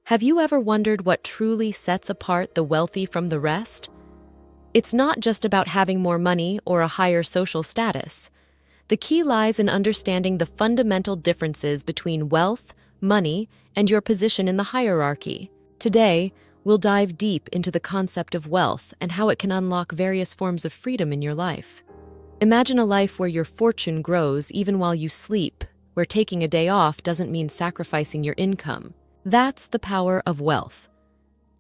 Have you ever wondered what truly sets apart the wealthy from the rest? It's not just about having more money or a higher social status. The key lies in understanding the fundamental differences between wealth, money, and your position in the hierarchy. Today, we'll dive deep into the concept of wealth and how it can unlock various forms of freedom in your life. Imagine a life where your fortune grows even while you sleep, where taking a day off doesn't mean sacrificing your income. That's the power of wealth.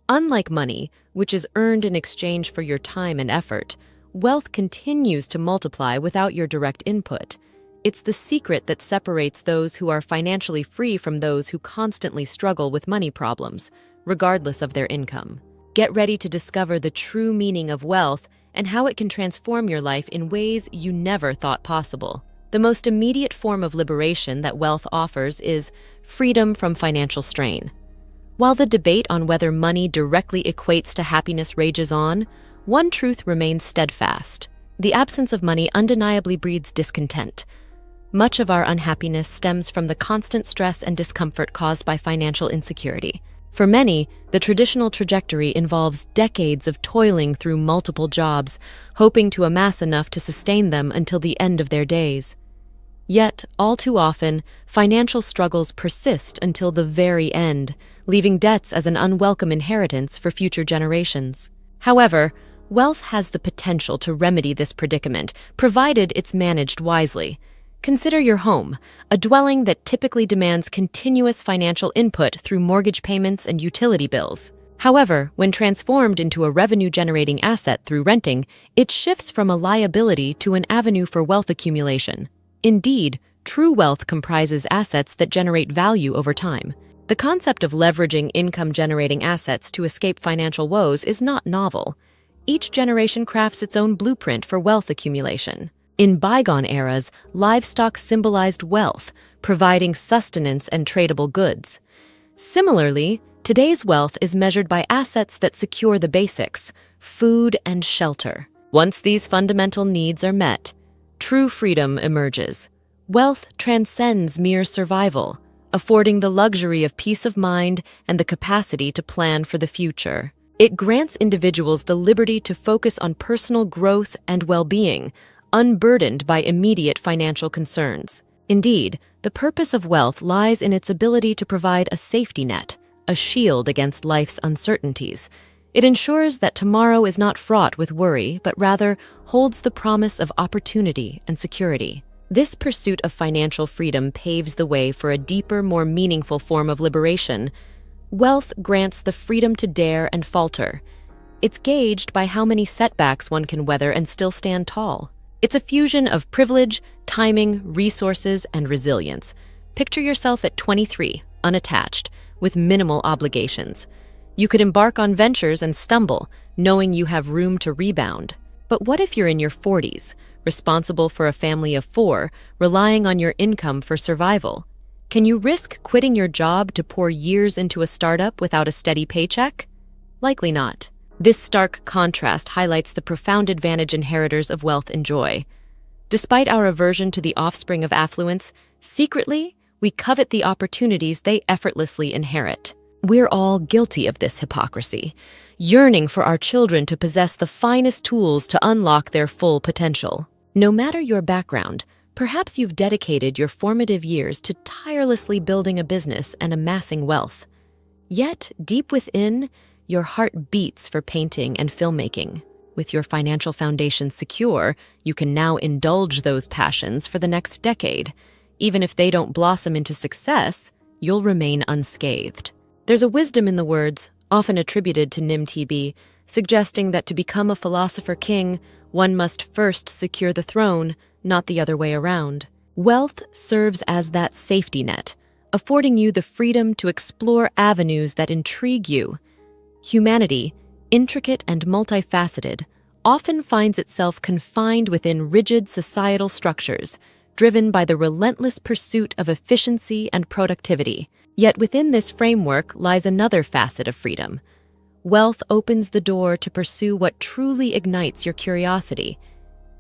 Unlike money, which is earned in exchange for your time and effort, wealth continues to multiply without your direct input. It's the secret that separates those who are financially free from those who constantly struggle with money problems, regardless of their income. Get ready to discover the true meaning of wealth and how it can transform your life in ways you never thought possible. The most immediate form of liberation that wealth offers is freedom from financial strain. While the debate on whether money directly equates to happiness rages on, one truth remains steadfast. The absence of money undeniably breeds discontent. Much of our unhappiness stems from the constant stress and discomfort caused by financial insecurity. For many, the traditional trajectory involves decades of toiling through multiple jobs, hoping to amass enough to sustain them until the end of their days. Yet, all too often, financial struggles persist until the very end, leaving debts as an unwelcome inheritance for future generations. However, wealth has the potential to remedy this predicament, provided it's managed wisely. Consider your home, a dwelling that typically demands continuous financial input through mortgage payments and utility bills. However, when transformed into a revenue-generating asset through renting, it shifts from a liability to an avenue for wealth accumulation. Indeed, true wealth comprises assets that generate value over time. The concept of leveraging income-generating assets to escape financial woes is not novel. Each generation crafts its own blueprint for wealth accumulation. In bygone eras, livestock symbolized wealth, providing sustenance and tradable goods. Similarly, today's wealth is measured by assets that secure the basics, food and shelter. Once these fundamental needs are met, true freedom emerges. Wealth transcends mere survival, affording the luxury of peace of mind and the capacity to plan for the future. It grants individuals the liberty to focus on personal growth and well-being, unburdened by immediate financial concerns. Indeed, the purpose of wealth lies in its ability to provide a safety net, a shield against life's uncertainties. It ensures that tomorrow is not fraught with worry, but rather holds the promise of opportunity and security. This pursuit of financial freedom paves the way for a deeper, more meaningful form of liberation. Wealth grants the freedom to dare and falter. It's gauged by how many setbacks one can weather and still stand tall. It's a fusion of privilege, timing, resources, and resilience. Picture yourself at 23, unattached, with minimal obligations. You could embark on ventures and stumble, knowing you have room to rebound. But what if you're in your 40s, responsible for a family of 4, relying on your income for survival? Can you risk quitting your job to pour years into a startup without a steady paycheck? Likely not. This stark contrast highlights the profound advantage inheritors of wealth enjoy. Despite our aversion to the offspring of affluence, secretly, we covet the opportunities they effortlessly inherit. We're all guilty of this hypocrisy, yearning for our children to possess the finest tools to unlock their full potential. No matter your background, perhaps you've dedicated your formative years to tirelessly building a business and amassing wealth. Yet, deep within, your heart beats for painting and filmmaking. With your financial foundation secure, you can now indulge those passions for the next decade. Even if they don't blossom into success, you'll remain unscathed. There's a wisdom in the words, often attributed to NIMTB, suggesting that to become a philosopher king, one must first secure the throne, not the other way around. Wealth serves as that safety net, affording you the freedom to explore avenues that intrigue you. Humanity, intricate and multifaceted, often finds itself confined within rigid societal structures, driven by the relentless pursuit of efficiency and productivity. Yet within this framework lies another facet of freedom. Wealth opens the door to pursue what truly ignites your curiosity.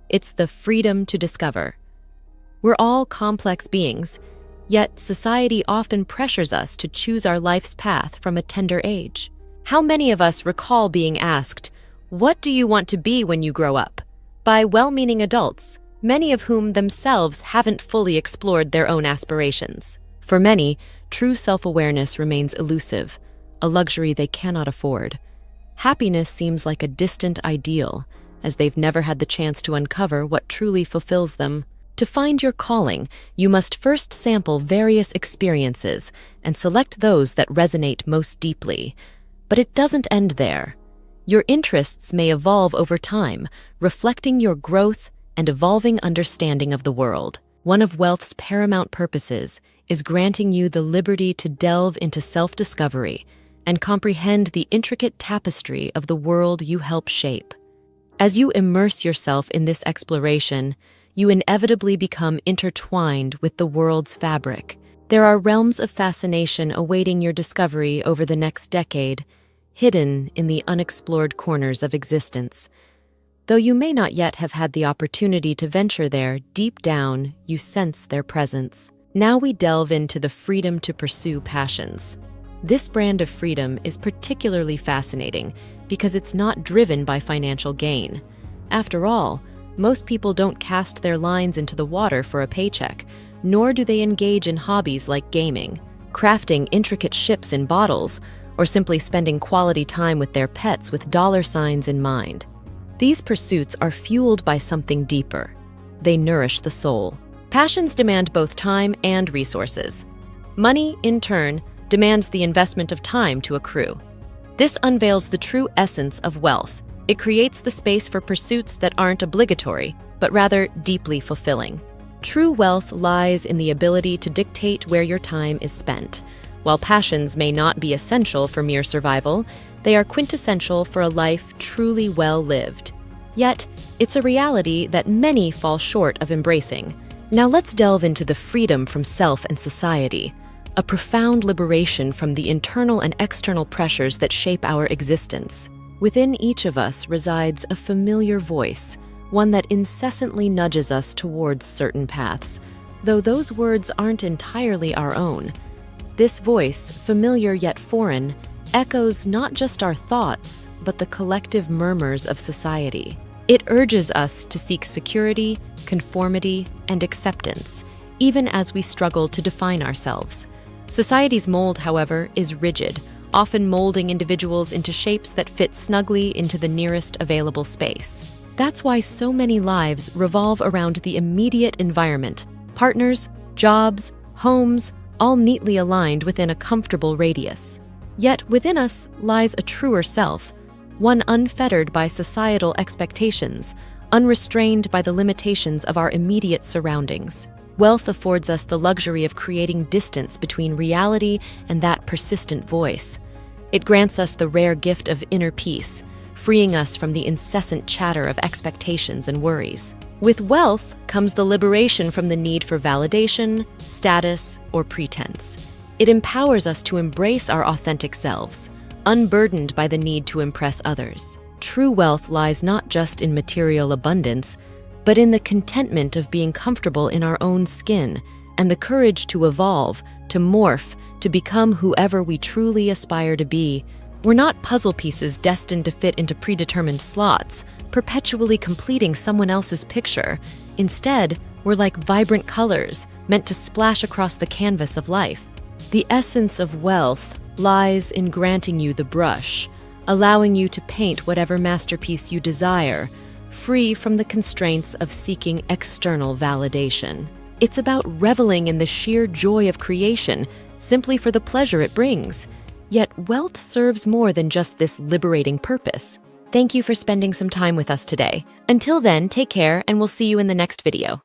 It's the freedom to discover. We're all complex beings, Yet, society often pressures us to choose our life's path from a tender age. How many of us recall being asked, "What do you want to be when you grow up?" by well-meaning adults, many of whom themselves haven't fully explored their own aspirations. For many, true self-awareness remains elusive, a luxury they cannot afford. Happiness seems like a distant ideal, as they've never had the chance to uncover what truly fulfills them. To find your calling, you must first sample various experiences and select those that resonate most deeply. But it doesn't end there. Your interests may evolve over time, reflecting your growth and evolving understanding of the world. One of wealth's paramount purposes is granting you the liberty to delve into self-discovery and comprehend the intricate tapestry of the world you help shape. As you immerse yourself in this exploration, you inevitably become intertwined with the world's fabric. There are realms of fascination awaiting your discovery over the next decade, hidden in the unexplored corners of existence. Though you may not yet have had the opportunity to venture there, deep down, you sense their presence. Now we delve into the freedom to pursue passions. This brand of freedom is particularly fascinating because it's not driven by financial gain. After all, most people don't cast their lines into the water for a paycheck, nor do they engage in hobbies like gaming, crafting intricate ships in bottles, or simply spending quality time with their pets with dollar signs in mind. These pursuits are fueled by something deeper. They nourish the soul. Passions demand both time and resources. Money, in turn, demands the investment of time to accrue. This unveils the true essence of wealth. It creates the space for pursuits that aren't obligatory, but rather deeply fulfilling. True wealth lies in the ability to dictate where your time is spent. While passions may not be essential for mere survival, they are quintessential for a life truly well lived. Yet, it's a reality that many fall short of embracing. Now let's delve into the freedom from self and society, a profound liberation from the internal and external pressures that shape our existence. Within each of us resides a familiar voice, one that incessantly nudges us towards certain paths, though those words aren't entirely our own. This voice, familiar yet foreign, echoes not just our thoughts, but the collective murmurs of society. It urges us to seek security, conformity, and acceptance, even as we struggle to define ourselves. Society's mold, however, is rigid, often molding individuals into shapes that fit snugly into the nearest available space. That's why so many lives revolve around the immediate environment: partners, jobs, homes, all neatly aligned within a comfortable radius. Yet within us lies a truer self, one unfettered by societal expectations, unrestrained by the limitations of our immediate surroundings. Wealth affords us the luxury of creating distance between reality and that persistent voice. It grants us the rare gift of inner peace, freeing us from the incessant chatter of expectations and worries. With wealth comes the liberation from the need for validation, status, or pretense. It empowers us to embrace our authentic selves, unburdened by the need to impress others. True wealth lies not just in material abundance, but in the contentment of being comfortable in our own skin and the courage to evolve, to morph, to become whoever we truly aspire to be. We're not puzzle pieces destined to fit into predetermined slots, perpetually completing someone else's picture. Instead, we're like vibrant colors meant to splash across the canvas of life. The essence of wealth lies in granting you the brush, allowing you to paint whatever masterpiece you desire, free from the constraints of seeking external validation. It's about reveling in the sheer joy of creation, simply for the pleasure it brings. Yet wealth serves more than just this liberating purpose. Thank you for spending some time with us today. Until then, take care, and we'll see you in the next video.